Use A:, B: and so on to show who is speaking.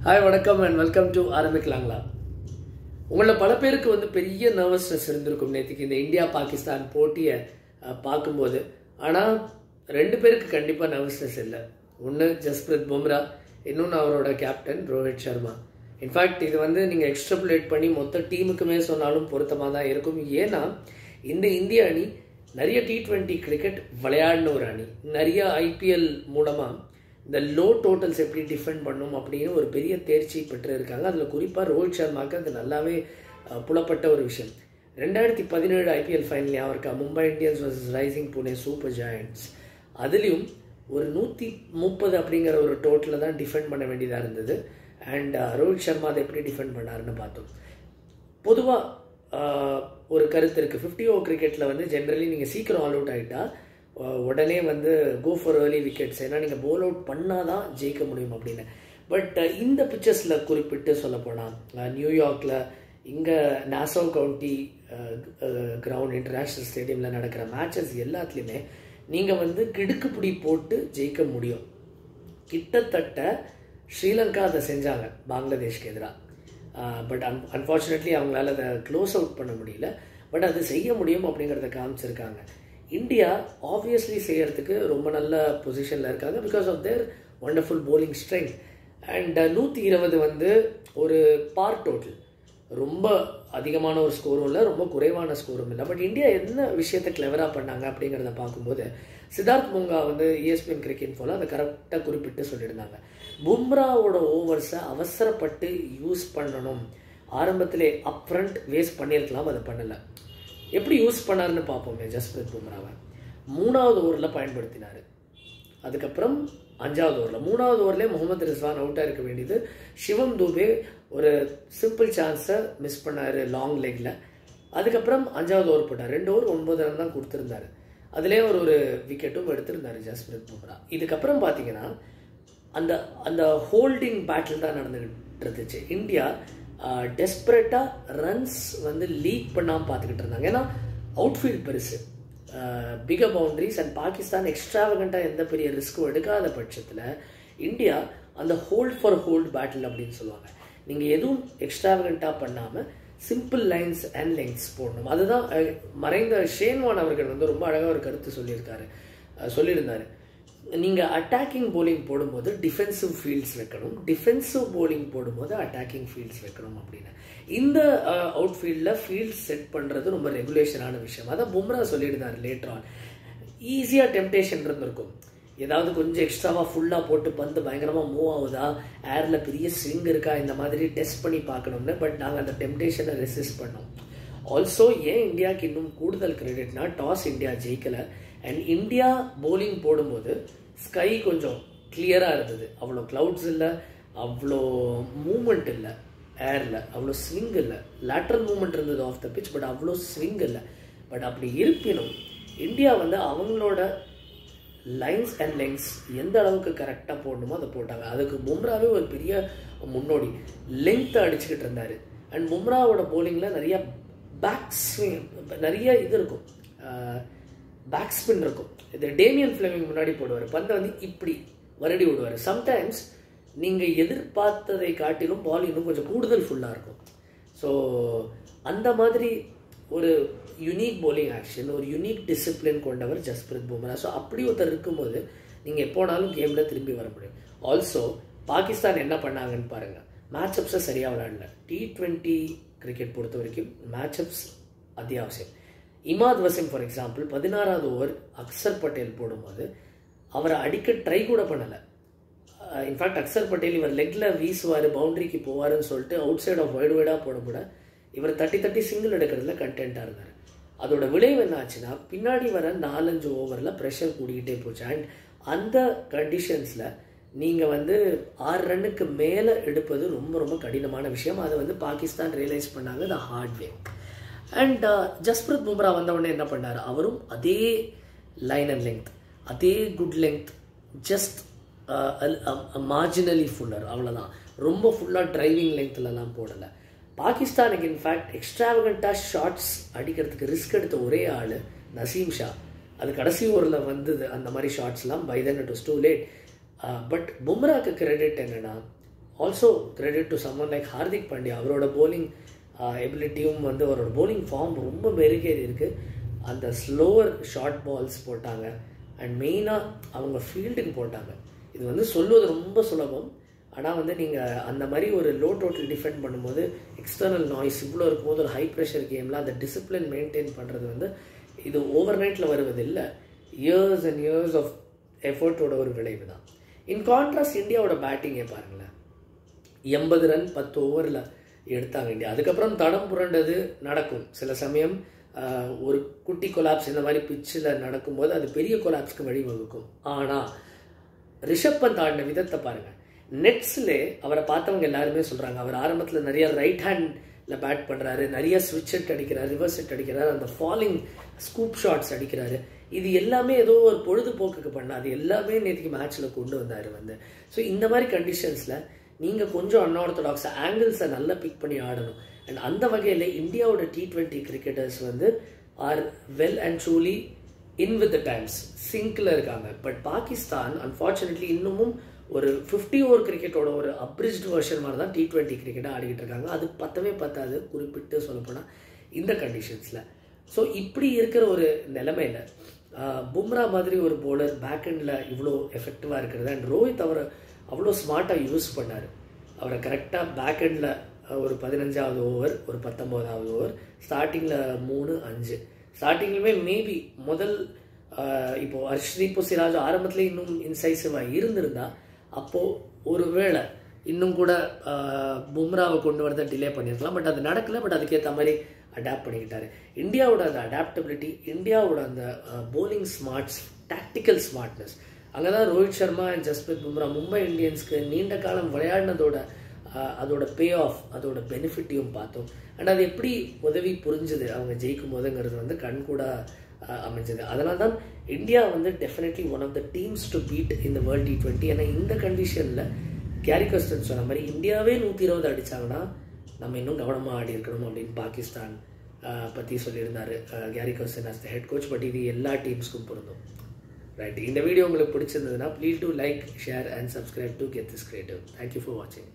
A: Hi வணக்கம் and welcome to ஆரம்பிக்கலாங்களா. உங்களில் பல பேருக்கு பெரிய நர்வஸ்னஸ் இருந்திருக்கும் நேற்றுக்கு இந்த இந்தியா பாகிஸ்தான் போட்டியை பார்க்கும்போது. ஆனால் 2 பேருக்கு கண்டிப்பாக நர்வஸ்னஸ் இல்லை. ஒன்று ஜஸ்பிரித் பும்ரா, இன்னொன்று அவரோட கேப்டன் ரோஹித் சர்மா. இன்ஃபேக்ட் இது நீங்கள் எக்ஸ்ட்ராபுலேட் பண்ணி மொத்த டீமுக்குமே சொன்னாலும் பொருத்தமாக தான் இருக்கும். ஏன்னா இந்த இந்திய அணி நிறைய T20 கிரிக்கெட் விளையாடின ஒரு அணி. நிறைய IPL மூலமாக இந்த லோ டோட்டல்ஸ் எப்படி டிஃபெண்ட் பண்ணும் அப்படின்னு ஒரு பெரிய தேர்ச்சி பெற்று இருக்காங்க. அதில் குறிப்பாக ரோஹித் சர்மாவுக்கு அது நல்லாவே புலப்பட்ட ஒரு விஷயம். 2017 IPL ஃபைனல் அவருக்கு Mumbai Indians versus Rising Pune Super Giants, அதுலேயும் ஒரு 130 அப்படிங்கிற ஒரு டோட்டலில் தான் டிஃபெண்ட் பண்ண வேண்டியதாக இருந்தது. அண்ட் ரோஹித் சர்மா அதை எப்படி டிஃபெண்ட் பண்ணாருன்னு பார்த்தோம். பொதுவாக ஒரு கருத்து இருக்குது, 50 ஓவர் கிரிக்கெட்டில் ஜென்ரலி நீங்கள் சீக்கிரம் ஆல் அவுட் ஆகிட்டா உடனே கோ ஃபார் ஏர்லி விக்கெட்ஸ், ஏன்னா நீங்கள் போல் அவுட் பண்ணால் தான் ஜெயிக்க முடியும் அப்படின்னு. பட் இந்த பிக்சர்ஸில் குறிப்பிட்டு சொல்லப்போனால் நியூயார்க்கில் இங்கே நாசோ கவுண்டி கிரவுண்ட் இன்டர்நேஷ்னல் ஸ்டேடியமில் நடக்கிற மேட்சஸ் எல்லாத்துலேயுமே நீங்கள் கிடுக்குப்பிடி போட்டு ஜெயிக்க முடியும். கிட்டத்தட்ட ஸ்ரீலங்கா அதை செஞ்சாங்க பங்களாதேஷ்க்கு எதிராக. பட் அன்ஃபார்ச்சுனேட்லி அவங்களால அதை க்ளோஸ் அவுட் பண்ண முடியல. பட் அது செய்ய முடியும் அப்படிங்கிறத காமிச்சிருக்காங்க. இந்தியா ஆப்வியஸ்லி செய்யறதுக்கு ரொம்ப நல்ல பொசிஷனில் இருக்காங்க because of their wonderful bowling strength. And 120 ஒரு பார் டோட்டல், ரொம்ப அதிகமான ஒரு ஸ்கோரும் இல்லை, ரொம்ப குறைவான ஸ்கோரும் இல்லை. பட் இந்தியா என்ன விஷயத்தை கிளவராக பண்ணாங்க அப்படிங்கிறத பார்க்கும்போது சித்தார்த் முங்கா ESPN கிரிக்கெட் போல் அதை கரெக்டாக குறிப்பிட்டு சொல்லியிருந்தாங்க. பும்ராவோட ஓவர்ஸை அவசரப்பட்டு யூஸ் பண்ணணும். ஆரம்பத்திலே அப்ஃப்ரண்ட் வேஸ்ட் பண்ணியிருக்கலாம், அதை பண்ணலை. எப்படி யூஸ் பண்ணாருன்னு பார்ப்போமே. ஜஸ்பிரித் பும்ராவை 3வது ஓவரில் பயன்படுத்தினார். அதுக்கப்புறம் 5வது ஓவரில் 3வது ஓவர்லேயே முகமது ரிஸ்வான் அவுட்டாக இருக்க வேண்டியது. சிவம் தூபே ஒரு சிம்பிள் சான்ஸை மிஸ் பண்ணார் லாங் லெக்கில். அதுக்கப்புறம் 5வது ஓவர் போட்டார். 2 ஓவர் 9 ரன் தான் கொடுத்துருந்தார். அதிலே ஒரு விக்கெட்டும் எடுத்திருந்தார் ஜஸ்பிரித் பும்ரா. இதுக்கப்புறம் பார்த்தீங்கன்னா அந்த அந்த ஹோல்டிங் பேட்டில் தான் நடந்துகிட்டு இருந்துச்சு. இந்தியா டெஸ்பரேட்டாக ரன்ஸ் லீக் பண்ணாமல் பார்த்துக்கிட்டு இருந்தாங்க. ஏன்னா அவுட்ஃபீல்ட் பெருசு, பிகர் பவுண்டரிஸ், அண்ட் பாகிஸ்தான் எக்ஸ்ட்ராவகண்ட்டாக எந்த பெரிய ரிஸ்க்கும் எடுக்காத பட்சத்தில் இந்தியா அந்த ஹோல்ட் ஃபார் ஹோல்ட் பேட்டில் அப்படின்னு சொல்லுவாங்க. நீங்கள் எதுவும் எக்ஸ்ட்ராவகண்ட்டாக பண்ணாமல் சிம்பிள் லைன்ஸ் அண்ட் லெங்க்ஸ் போடணும். அதுதான் மறைந்த ஷேன்வான் அவர்கள் ரொம்ப அழகாக ஒரு கருத்து சொல்லியிருந்தார். நீங்கள் அட்டாக்கிங் போலிங் போடும்போது டிஃபென்சிவ் ஃபீல்ட்ஸ் வைக்கணும், டிஃபென்சிவ் போலிங் போடும்போது அட்டாக்கிங் ஃபீல்ட்ஸ் வைக்கணும் அப்படின்னு. இந்த அவுட்ஃபீல்டில் ஃபீல்ட்ஸ் செட் பண்ணுறது ரொம்ப ரெகுலேஷனான விஷயம். அதான் பும்ரா சொல்லியிருந்தார் லேட்டர் ஆன். ஈஸியாக டெம்டேஷன் இருந்திருக்கும், ஏதாவது கொஞ்சம் எக்ஸ்ட்ராவாக ஃபுல்லாக போட்டு பந்து பயங்கரமாக மூவ் ஆகுதா, ஏரில் பெரிய ஸ்விங் இருக்கா, இந்த மாதிரி டெஸ்ட் பண்ணி பார்க்கணும்னு. பட் நாங்கள் அந்த டெம்டேஷனை ரெசிஸ்ட் பண்ணோம். ஆல்சோ ஏன் இந்தியாவுக்கு இன்னும் கூடுதல் கிரெடிட்னா, டாஸ் இந்தியா ஜெயிக்கலை. அண்ட் இந்தியா போலிங் போடும்போது ஸ்கை கொஞ்சம் கிளியராக இருந்தது. அவ்வளோ க்ளவுட்ஸ் இல்லை, அவ்வளோ மூமெண்ட் இல்லை, ஏரில் அவ்வளோ ஸ்விங் இல்லை. லேட்ரல் மூமெண்ட் இருந்தது ஆஃப் த பிச், பட் அவ்வளோ ஸ்விங் இல்லை. பட் அப்படி இருப்பினும் இந்தியா அவங்களோட லைன்ஸ் அண்ட் லெங்க்ஸ் எந்த அளவுக்கு கரெக்டாக போடணுமோ அதை போட்டாங்க. அதுக்கு பும்ராவே ஒரு பெரிய முன்னோடி. லெங்க்த்தை அடிச்சுக்கிட்டு இருந்தார். அண்ட் பும்ராவோட போலிங்கில் நிறைய பேக் ஸ்விங், நிறைய இது இருக்கும், பேக் ஸ்பின் இருக்கும். இது டேமியன் ஃப்ளெமிங் முன்னாடி போடுவார், பந்தை இப்படி வருடி விடுவார். சம்டைம்ஸ் நீங்கள் எதிர்பார்த்ததை காட்டிலும் பால் இன்னும் கொஞ்சம் கூடுதல் ஃபுல்லாக இருக்கும். ஸோ அந்த மாதிரி ஒரு யூனிக் போலிங் ஆக்ஷன், ஒரு யூனிக் டிசிப்ளின் கொண்டவர் ஜஸ்பிரித் பும்ரா. ஸோ அப்படி ஒருத்தர் இருக்கும்போது நீங்கள் எப்போனாலும் கேமில் திரும்பி வர முடியும். ஆல்சோ பாகிஸ்தான் என்ன பண்ணாங்கன்னு பாருங்கள். மேட்சப்ஸை சரியாக விளையாடல. T20 கிரிக்கெட் பொறுத்த வரைக்கும் மேட்சப்ஸ் அத்தியாவசியம். இமாத் வசிம் ஃபார் எக்ஸாம்பிள் 16வது ஓவர் அக்சர் பட்டேல் போடும்போது அவரை அடிக்க ட்ரை கூட பண்ணலை. இன்ஃபேக்ட் அக்சர் பட்டேல் இவர் லெக்கில் வீசுவார், பவுண்டரிக்கு போவார்னு சொல்லிட்டு அவுட் சைட் ஆஃப் வைடாக போட இவர் தட்டி சிங்கிள் எடுக்கிறதுல கண்டென்ட்டாக இருந்தார். அதோட விளைவு என்ன ஆச்சுன்னா, பின்னாடி வர 4-5 ஓவரில் ப்ரெஷர் கூடிக்கிட்டே போச்சு. அண்ட் அந்த கண்டிஷன்ஸில் நீங்கள் 6 ரன்னுக்கு மேலே எடுப்பது ரொம்ப ரொம்ப கடினமான விஷயம். அதை பாகிஸ்தான் ரியலைஸ் பண்ணாங்க the hard way. And Jasprit Bumrah வந்தவுடனே என்ன பண்ணார், அவரும் அதே லைன் அண்ட் லெங்க், அதே good length, just marginally fuller, அவ்வளோதான். ரொம்ப ஃபுல்லாக டிரைவிங் லெங்க்த்லலாம் போடலை. பாகிஸ்தானுக்கு இன்ஃபேக்ட் எக்ஸ்ட்ராவகண்ட்டாக ஷாட்ஸ் அடிக்கிறதுக்கு ரிஸ்க் எடுத்த ஒரே ஆள் நசீம் ஷா. அது கடைசி ஓவரில் அந்த மாதிரி ஷாட்ஸ்லாம். By then it was too late. But பும்ராக்கு கிரெடிட் என்னென்னா, also credit to someone like Hardik Pandya. அவரோட போலிங் எபிலிட்டியும் வந்து அவரோட போலிங் ஃபார்ம் ரொம்ப மெருகேறி இருக்குது. அந்த ஸ்லோவர் ஷார்ட் பால்ஸ் போட்டாங்க அண்ட் மெயினாக அவங்க ஃபீல்டுக்கு போட்டாங்க. இது வந்து சொல்லுவது ரொம்ப சுலபம், ஆனால் வந்து நீங்கள் அந்த மாதிரி ஒரு லோ டோட்டல் டிஃபெண்ட் பண்ணும்போது எக்ஸ்டர்னல் நாய்ஸ் இவ்வளோ இருக்கும்போது ஒரு ஹை ப்ரெஷர் கேமில் அந்த டிசிப்ளின் மெயின்டைன் பண்ணுறது வந்து இது ஓவர் நைட்டில் வருவது இல்லை, இயர்ஸ் அண்ட் இயர்ஸ் ஆஃப் எஃபர்ட்டோட ஒரு விளைவு தான். இன் கான்ட்ராஸ்ட் இந்தியாவோட பேட்டிங்கே பாருங்களேன், 80 ரன் 10 ஓவரில் எடுத்தாங்க இந்தியா. அதுக்கப்புறம் தடம் புரண்டது நடக்கும். சில சமயம் ஒரு குட்டி கொலாப்ஸ் இந்த மாதிரி பிச்சில் நடக்கும்போது அது பெரிய கொலாப்ஸ்க்கு வழிவகுக்கும். ஆனால் ரிஷப் பந்த் ஆடின விதத்தை பாருங்கள். நெட்ஸ்லே அவரை பார்த்தவங்க எல்லாருமே சொல்கிறாங்க, அவர் ஆரம்பத்தில் நிறைய ரைட் ஹேண்டில் பேட் பண்ணுறாரு, நிறைய ஸ்விட்ச் ஹிட் அடிக்கிறார், ரிவர்ஸ் ஹிட் அடிக்கிறார், அந்த ஃபாலிங் ஸ்கூப் ஷாட்ஸ் அடிக்கிறாரு. இது எல்லாமே ஏதோ ஒரு பொழுதுபோக்குக்கு பண்ணால் அது எல்லாமே நேற்றுக்கு மேட்ச்சில் கொண்டு வந்தார் வந்து. ஸோ இந்த மாதிரி கண்டிஷன்ஸில் நீங்கள் கொஞ்சம் அன்ஆர்த்தடாக்ஸ் ஆங்கிள்ஸை நல்லா பிக் பண்ணி ஆடணும். அண்ட் அந்த வகையில் இந்தியாவோட T20 கிரிக்கெட்டர்ஸ் வந்து R well and truly in with the times, single இருக்காங்க. பட் பாகிஸ்தான் அன்ஃபார்ச்சுனேட்லி இன்னமும் ஒரு 50 ஓவர் கிரிக்கெட்டோட ஒரு அப்ரிஜ்டு வெர்ஷன் மாதிரி தான் T20 கிரிக்கெட்டை ஆடிக்கிட்டு இருக்காங்க. அது பத்தாது குறிப்பிட்டு சொல்லப்போனால் இந்த கண்டிஷன்ஸில். ஸோ இப்படி இருக்கிற ஒரு நிலைமையில் பும்ரா மாதிரி ஒரு போலர் பேக் ஹெண்டில் இவ்வளோ எஃபெக்டிவாக இருக்கிறது. அண்ட் ரோஹித் அவரை அவ்வளோ ஸ்மார்ட்டாக யூஸ் பண்ணார். அவரை கரெக்டாக பேக் ஹெண்டில் ஒரு 15வது ஓவர், ஒரு 19வது ஓவர், ஸ்டார்டிங்கில் 3-5 ஸ்டார்டிங்லுமே மேபி முதல் இப்போது ஹர்ஷ்தீப் சிராஜ் ஆரம்பத்துலேயே இன்னும் இன்சைசிவாக இருந்திருந்தா அப்போது ஒரு வேளை இன்னும் கூட பும்ராவை கொண்டு வரதை டிலே பண்ணியிருக்கலாம். பட் அது நடக்கலை. பட் அதுக்கேற்ற மாதிரி அடாப்ட் பண்ணிக்கிட்டாரு. இந்தியாவோட அந்த அடாப்டபிலிட்டி, இந்தியாவோட அந்த போலிங் ஸ்மார்ட்ஸ், டாக்டிக்கல் ஸ்மார்ட்னஸ், அங்கே தான் ரோஹித் சர்மா அண்ட் ஜஸ்பிரித் பும்ரா மும்பை இந்தியன்ஸ்க்கு நீண்ட காலம் விளையாடினதோட அதோட பே ஆஃப், அதோட பெனிஃபிட்டையும் பார்த்தோம். அண்ட் அது எப்படி உதவி புரிஞ்சுது அவங்க ஜெயிக்கும் போதுங்கிறது வந்து கண்கூட அமைஞ்சது. அதனால தான் இந்தியா வந்து definitely one of the teams to beat இந்த வேர்ல்டு T20. ஏன்னா இந்த கண்டிஷனில் கேரி கஸ்டன் சொன்ன மாதிரி இந்தியாவே 120 அடித்தாங்கன்னா நம்ம இன்னும் கவனமாக ஆடி இருக்கணும் அப்படின்னு பாகிஸ்தான் பற்றி சொல்லியிருந்தார் Gary Kirsten as the head coach. But இது எல்லா டீம்ஸ்க்கும் பொருந்தும். ரைட், இந்த வீடியோ உங்களுக்கு பிடிச்சிருந்ததுன்னா please do like, share and subscribe to get this creative. Thank you for வாட்சிங்.